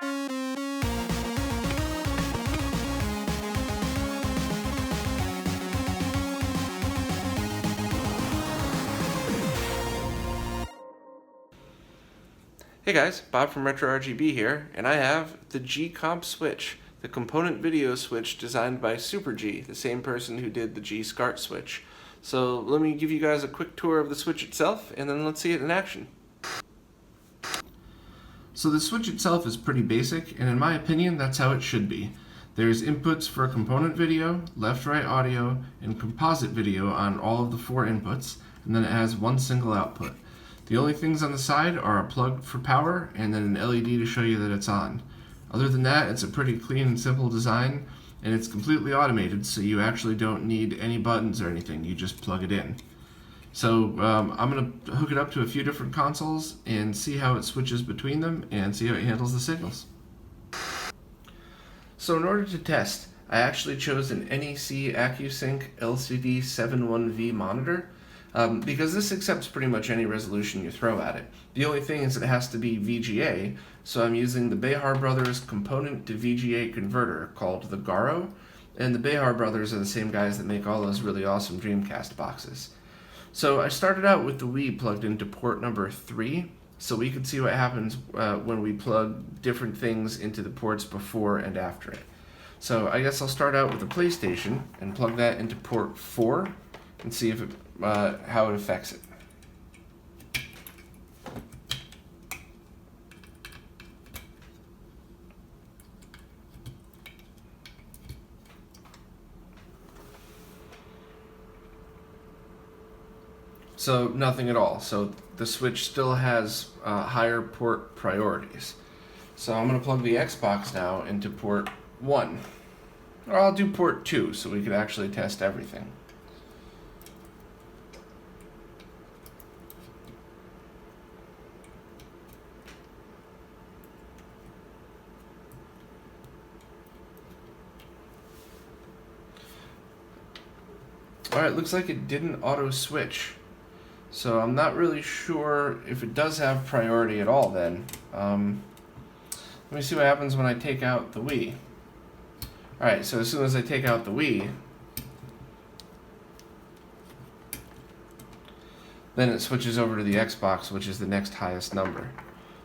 Hey guys, Bob from RetroRGB here, and I have the G-Comp switch, the component video switch designed by Super G, the same person who did the G-SCART switch. So let me give you guys a quick tour of the switch itself, and then let's see it in action. So the switch itself is pretty basic, and in my opinion, that's how it should be. There's inputs for component video, left-right audio, and composite video on all of the 4 inputs, and then it has one single output. The only things on the side are a plug for power and then an LED to show you that it's on. Other than that, it's a pretty clean and simple design, and it's completely automated, so you actually don't need any buttons or anything. You just plug it in. So I'm going to hook it up to a few different consoles and see how it switches between them and see how it handles the signals. So in order to test, I actually chose an NEC AccuSync LCD 71V monitor. Because this accepts pretty much any resolution you throw at it. The only thing is it has to be VGA, so I'm using the Behar Brothers component to VGA converter called the Garo, and the Behar Brothers are the same guys that make all those really awesome Dreamcast boxes. So I started out with the Wii plugged into port number 3, so we could see what happens when we plug different things into the ports before and after it. So I guess I'll start out with the PlayStation and plug that into port 4 and see if it how it affects it. So nothing at all. So the switch still has higher port priorities. So I'm going to plug the Xbox now into port 1. Or I'll do port 2 so we could actually test everything. Alright, looks like it didn't auto switch. So I'm not really sure if it does have priority at all then. Let me see what happens when I take out the Wii. Alright, so as soon as I take out the Wii, then it switches over to the Xbox, which is the next highest number.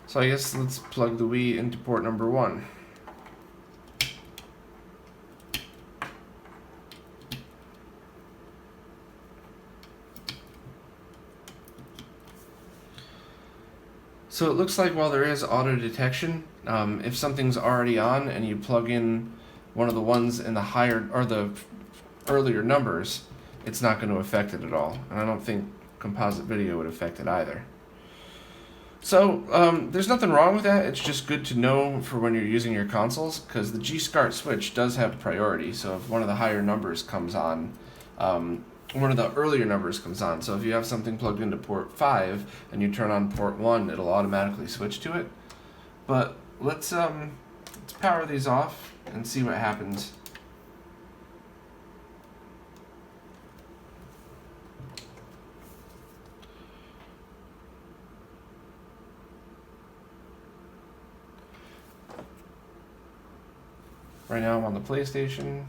So I guess let's plug the Wii into port number 1. So it looks like while there is auto detection, if something's already on and you plug in one of the ones in the higher or the earlier numbers, it's not going to affect it at all. And I don't think composite video would affect it either. So there's nothing wrong with that. It's just good to know for when you're using your consoles, because the G-SCART switch does have priority. So if one of the higher numbers comes on, one of the earlier numbers comes on. So if you have something plugged into port 5 and you turn on port 1, it'll automatically switch to it. But let's power these off and see what happens. Right now I'm on the PlayStation.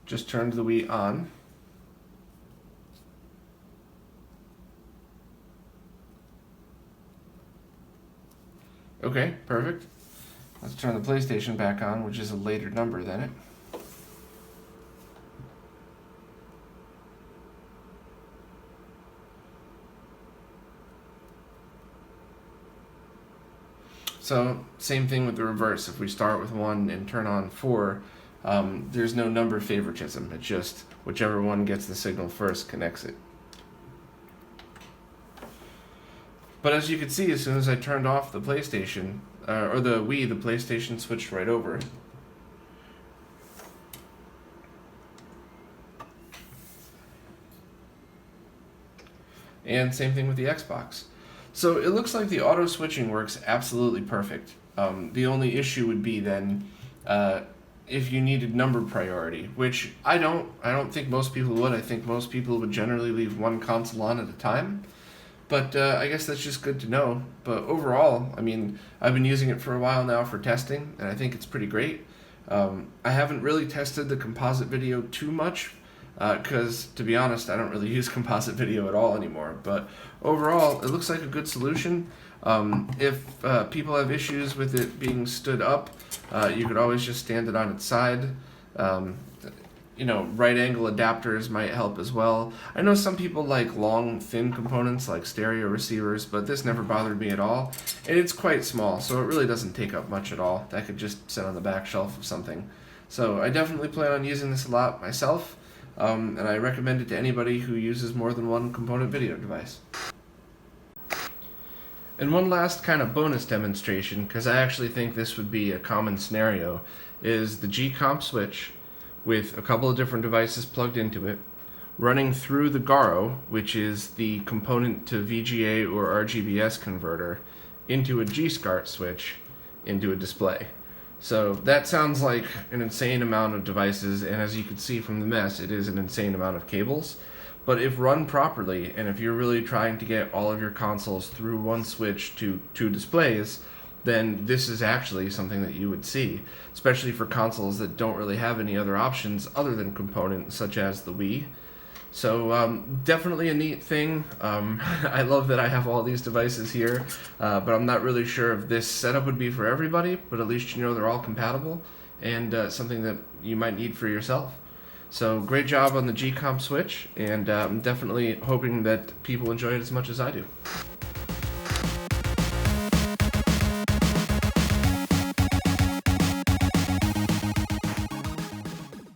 Just turned the Wii on. Okay, perfect. Let's turn the PlayStation back on, which is a later number than it. So, same thing with the reverse. If we start with 1 and turn on 4, there's no number favoritism. It's just whichever one gets the signal first connects it. But as you can see, as soon as I turned off the PlayStation, or the Wii, the PlayStation switched right over. And same thing with the Xbox. So it looks like the auto switching works absolutely perfect. The only issue would be then if you needed number priority, which I don't think most people would. I think most people would generally leave one console on at a time. But I guess that's just good to know. But overall, I mean, I've been using it for a while now for testing, and I think it's pretty great. I haven't really tested the composite video too much, because to be honest, I don't really use composite video at all anymore. But overall, it looks like a good solution. If people have issues with it being stood up, you could always just stand it on its side. Right angle adapters might help as well. I know some people like long, thin components like stereo receivers, but this never bothered me at all. And it's quite small, so it really doesn't take up much at all. That could just sit on the back shelf of something. So I definitely plan on using this a lot myself, and I recommend it to anybody who uses more than one component video device. And one last kind of bonus demonstration, because I actually think this would be a common scenario, is the gcomp switch with a couple of different devices plugged into it, running through the Garo, which is the component to VGA or RGBS converter, into a G-SCART switch, into a display. So that sounds like an insane amount of devices, and as you can see from the mess, it is an insane amount of cables. But if run properly, and if you're really trying to get all of your consoles through one switch to two displays, then this is actually something that you would see, especially for consoles that don't really have any other options other than components such as the Wii. So definitely a neat thing. I love that I have all these devices here, but I'm not really sure if this setup would be for everybody, but at least you know they're all compatible and something that you might need for yourself. So great job on the gcomp switch, and I'm definitely hoping that people enjoy it as much as I do.